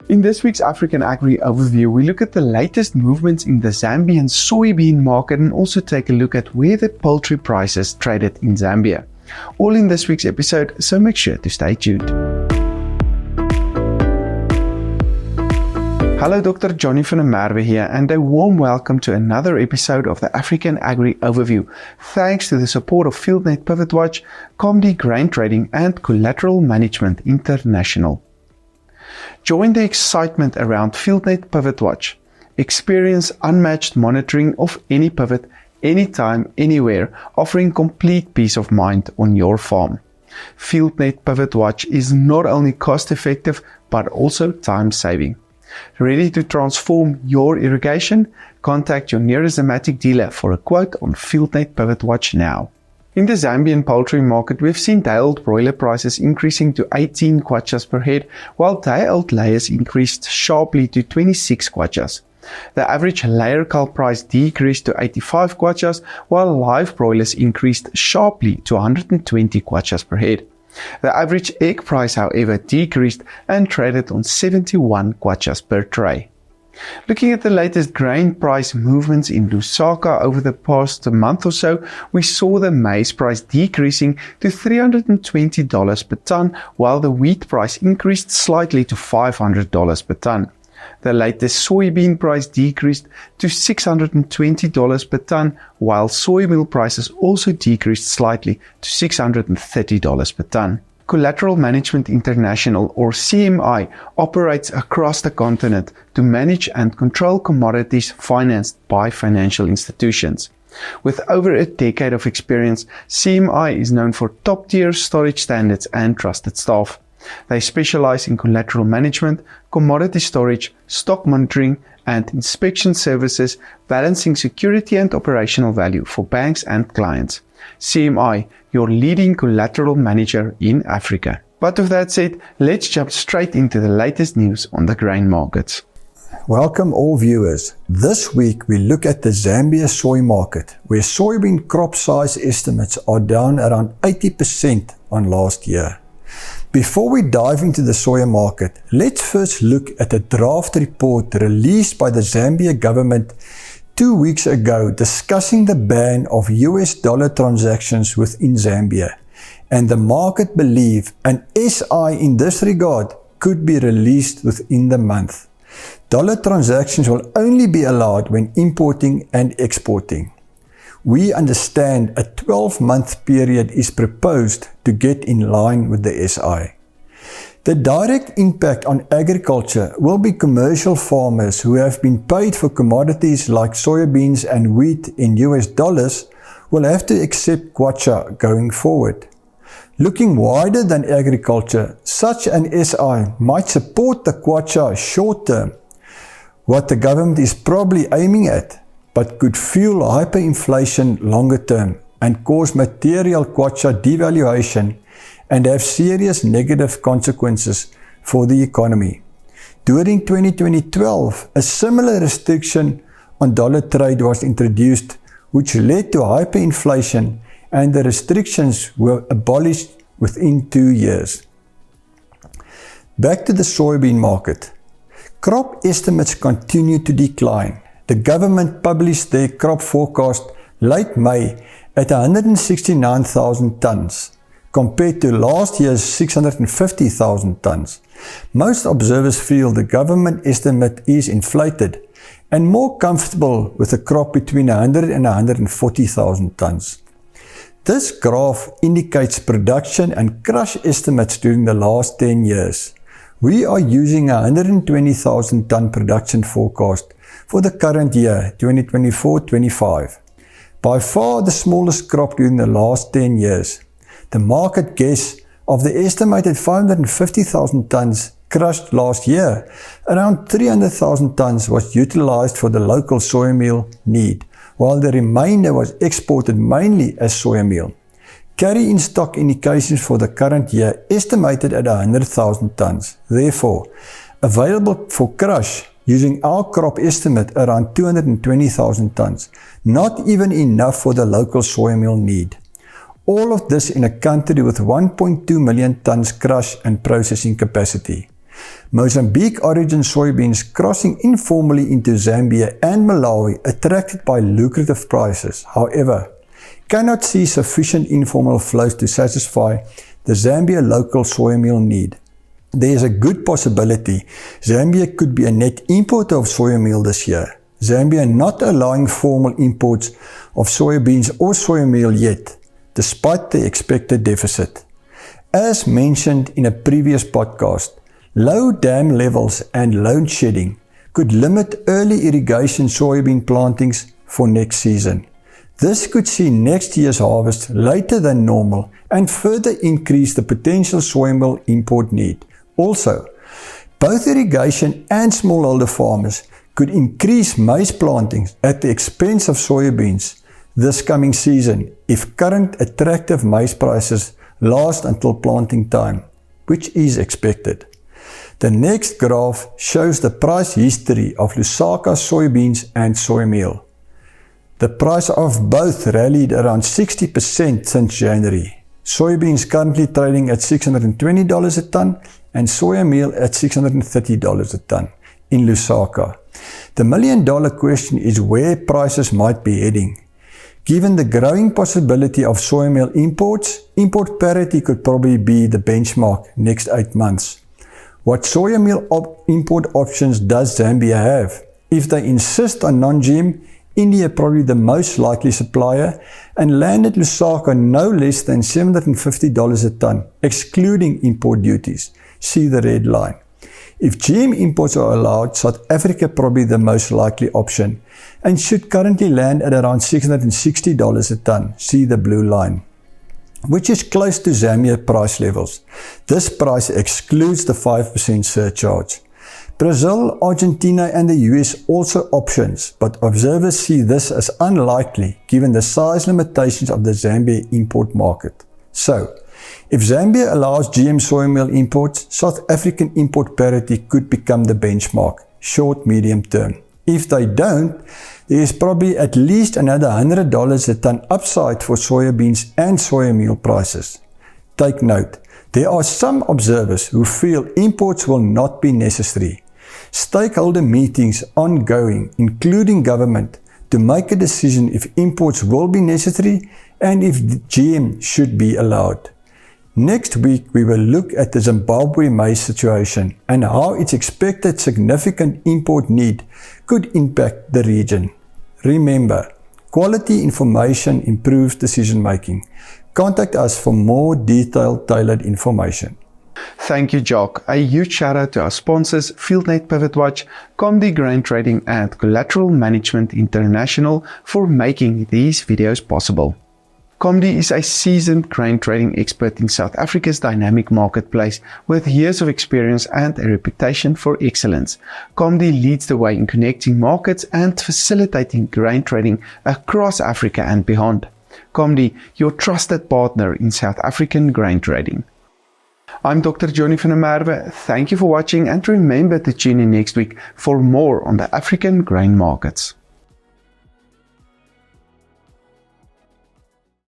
In this week's African Agri Overview, we look at the latest movements in the Zambian soybean market and also take a look at where the poultry prices traded in Zambia. All in this week's episode, so make sure to stay tuned. Hello, Dr. Johnny van Merwe here, and a warm welcome to another episode of the African Agri Overview. Thanks to the support of Fieldnet Pivot Watch, Comdi Grain Trading and Collateral Management International. Join the excitement around Fieldnet Pivot Watch. Experience unmatched monitoring of any pivot, anytime, anywhere, offering complete peace of mind on your farm. Fieldnet Pivot Watch is not only cost-effective, but also time-saving. Ready to transform your irrigation? Contact your nearest Zamatic dealer for a quote on Fieldnet Pivot Watch now. In the Zambian poultry market, we've seen day-old broiler prices increasing to 18 kwachas per head, while day-old layers increased sharply to 26 kwachas. The average layer cull price decreased to 85 kwachas, while live broilers increased sharply to 120 kwachas per head. The average egg price, however, decreased and traded on 71 kwachas per tray. Looking at the latest grain price movements in Lusaka over the past month or so, we saw the maize price decreasing to $320 per ton, while the wheat price increased slightly to $500 per ton. The latest soybean price decreased to $620 per ton, while soy meal prices also decreased slightly to $630 per ton. Collateral Management International, or CMI, operates across the continent to manage and control commodities financed by financial institutions. With over a decade of experience, CMI is known for top-tier storage standards and trusted staff. They specialize in collateral management, commodity storage, stock monitoring, and inspection services, balancing security and operational value for banks and clients. CMI, your leading collateral manager in Africa. But with that said, let's jump straight into the latest news on the grain markets. Welcome all viewers. This week we look at the Zambia soy market, where soybean crop size estimates are down around 80% on last year. Before we dive into the soya market, let's first look at a draft report released by the Zambia government 2 weeks ago discussing the ban of US dollar transactions within Zambia, and the market believe an SI in this regard could be released within the month. Dollar transactions will only be allowed when importing and exporting. We understand a 12-month period is proposed to get in line with the SI. The direct impact on agriculture will be commercial farmers who have been paid for commodities like soybeans and wheat in US dollars will have to accept kwacha going forward. Looking wider than agriculture, such an SI might support the kwacha short term, what the government is probably aiming at, but could fuel hyperinflation longer term and cause material kwacha devaluation and have serious negative consequences for the economy. During 2012, a similar restriction on dollar trade was introduced, which led to hyperinflation, and the restrictions were abolished within 2 years. Back to the soybean market. Crop estimates continue to decline. The government published their crop forecast late May at 169,000 tons, compared to last year's 650,000 tons. Most observers feel the government estimate is inflated and more comfortable with a crop between 100 and 140,000 tons. This graph indicates production and crush estimates during the last 10 years. We are using a 120,000 ton production forecast for the current year, 2024-25. By far the smallest crop during the last 10 years. The market guess of the estimated 550,000 tons crushed last year, around 300,000 tons was utilized for the local soy meal need, while the remainder was exported mainly as soy meal. Carry-in stock indications for the current year estimated at 100,000 tons. Therefore, available for crush using our crop estimate around 220,000 tons, not even enough for the local soy meal need. All of this in a country with 1.2 million tons crush and processing capacity. Mozambique origin soybeans crossing informally into Zambia and Malawi attracted by lucrative prices, however, cannot see sufficient informal flows to satisfy the Zambia local soy meal need. There is a good possibility Zambia could be a net importer of soya meal this year. Zambia not allowing formal imports of soybeans or soya meal yet, despite the expected deficit. As mentioned in a previous podcast, low dam levels and load shedding could limit early irrigation soybean plantings for next season. This could see next year's harvest later than normal and further increase the potential soy meal import need. Also, both irrigation and smallholder farmers could increase maize plantings at the expense of soybeans this coming season if current attractive maize prices last until planting time, which is expected. The next graph shows the price history of Lusaka soybeans and soy meal. The price of both rallied around 60% since January. Soybeans currently trading at $620 a ton and soya meal at $630 a ton in Lusaka. The million-dollar question is where prices might be heading. Given the growing possibility of soya meal imports, import parity could probably be the benchmark next 8 months. What soya meal import options does Zambia have? If they insist on non-GM, India probably the most likely supplier and landed Lusaka no less than $750 a ton, excluding import duties. See the red line. If GM imports are allowed, South Africa probably the most likely option and should currently land at around $660 a ton. See the blue line, which is close to Zambia price levels. This price excludes the 5% surcharge. Brazil, Argentina and the US also options, but observers see this as unlikely given the size limitations of the Zambia import market. So, if Zambia allows GM soy meal imports, South African import parity could become the benchmark, short-medium term. If they don't, there is probably at least another $100 a ton upside for soybeans and soya meal prices. Take note, there are some observers who feel imports will not be necessary. Stakeholder meetings ongoing, including government, to make a decision if imports will be necessary and if GM should be allowed. Next week, we will look at the Zimbabwe maize situation and how its expected significant import need could impact the region. Remember, quality information improves decision making. Contact us for more detailed, tailored information. Thank you, Jock. A huge shout out to our sponsors, Fieldnet Pivot Watch, Comdi Grain Trading and Collateral Management International for making these videos possible. Comdi is a seasoned grain trading expert in South Africa's dynamic marketplace with years of experience and a reputation for excellence. Comdi leads the way in connecting markets and facilitating grain trading across Africa and beyond. Comdi, your trusted partner in South African grain trading. I'm Dr. Johnny van der Merwe. Thank you for watching and remember to tune in next week for more on the African grain markets.